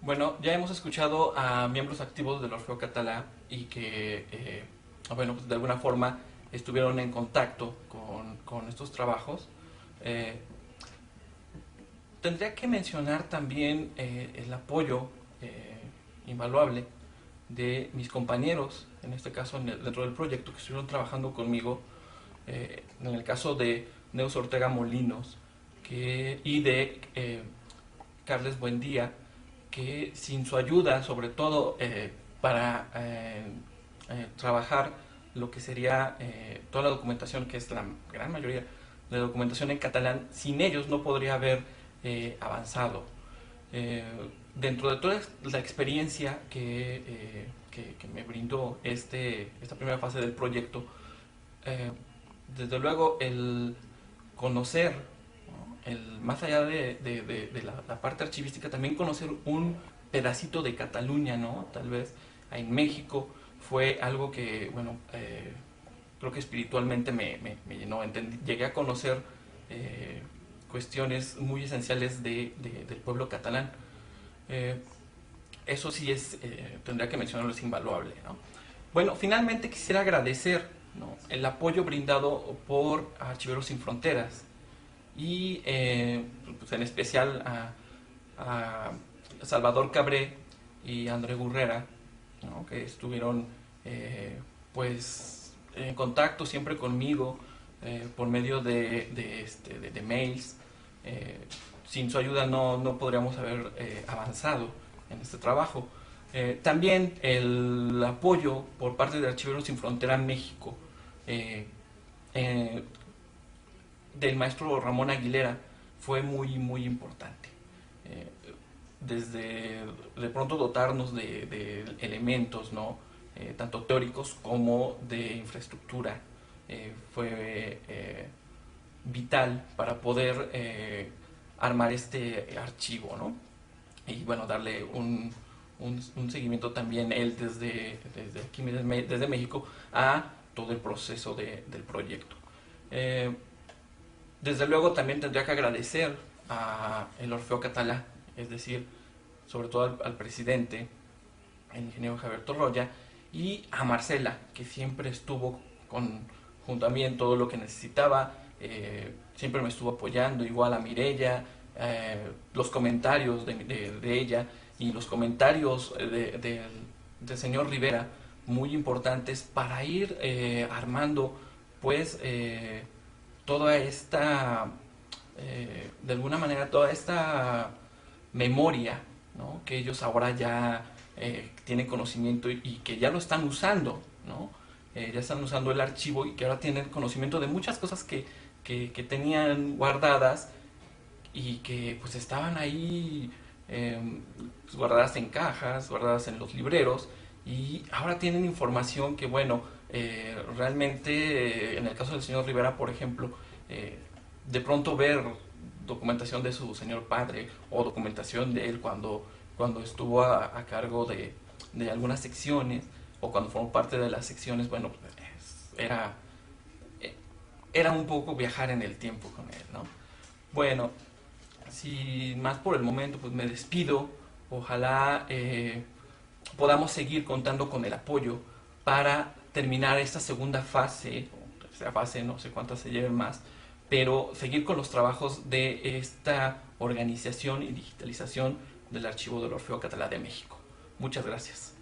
Bueno, ya hemos escuchado a miembros activos del Orfeo Catalá y que, bueno, pues de alguna forma estuvieron en contacto con estos trabajos. Eh, Tendría que mencionar también el apoyo invaluable de mis compañeros, en este caso dentro del proyecto, que estuvieron trabajando conmigo, en el caso de Neus Ortega Molinos y de Carles Buendía, que sin su ayuda, sobre todo para trabajar lo que sería toda la documentación, que es la gran mayoría de documentación en catalán, sin ellos no podría haber avanzado. Eh, Dentro de toda la experiencia que me brindó esta primera fase del proyecto, eh, desde luego el conocer, ¿no? Más allá de la parte archivística, también conocer un pedacito de Cataluña, ¿no? Tal vez en México fue algo que, bueno, creo que espiritualmente me llenó. Llegué a conocer cuestiones muy esenciales del pueblo catalán. Eh, Eso sí tendría que mencionarlo, es invaluable, ¿no? Bueno, finalmente quisiera agradecer, ¿no?, el apoyo brindado por Archiveros Sin Fronteras y pues en especial a Salvador Cabré y André Gurrera, ¿no?, que estuvieron pues en contacto siempre conmigo por medio de mails. Eh, Sin su ayuda no podríamos haber avanzado en este trabajo. También el apoyo por parte de Archiveros Sin Frontera México, eh, eh, del maestro Ramón Aguilera, fue muy importante. Eh, Desde de pronto dotarnos de elementos, ¿no?, tanto teóricos como de infraestructura, fue vital para poder armar este archivo, ¿no? Y bueno, darle un seguimiento también él desde aquí, desde México, a todo el proceso del proyecto. Eh, Desde luego también tendría que agradecer a el Orfeo Catalá, es decir, sobre todo al presidente, el ingeniero Javier Torroya, y a Marcela, que siempre estuvo junto a mí en todo lo que necesitaba, siempre me estuvo apoyando, igual a Mirella, los comentarios de ella y los comentarios del señor Rivera, muy importantes para ir armando pues toda esta, de alguna manera, toda esta memoria, ¿no?, que ellos ahora ya tienen conocimiento y que ya lo están usando, ¿no? Ya están usando el archivo y que ahora tienen conocimiento de muchas cosas que tenían guardadas y que pues estaban ahí pues, guardadas en cajas, guardadas en los libreros, y ahora tienen información que, bueno, realmente en el caso del señor Rivera, por ejemplo, de pronto ver documentación de su señor padre o documentación de él cuando estuvo a cargo de algunas secciones o cuando formó parte de las secciones, bueno, era, era un poco viajar en el tiempo con él, ¿no? Bueno, sin más por el momento, pues me despido. Ojalá podamos seguir contando con el apoyo para terminar esta segunda fase, o tercera fase, no sé cuántas se lleven más, pero seguir con los trabajos de esta organización y digitalización del Archivo del Orfeo Catalá de México. Muchas gracias.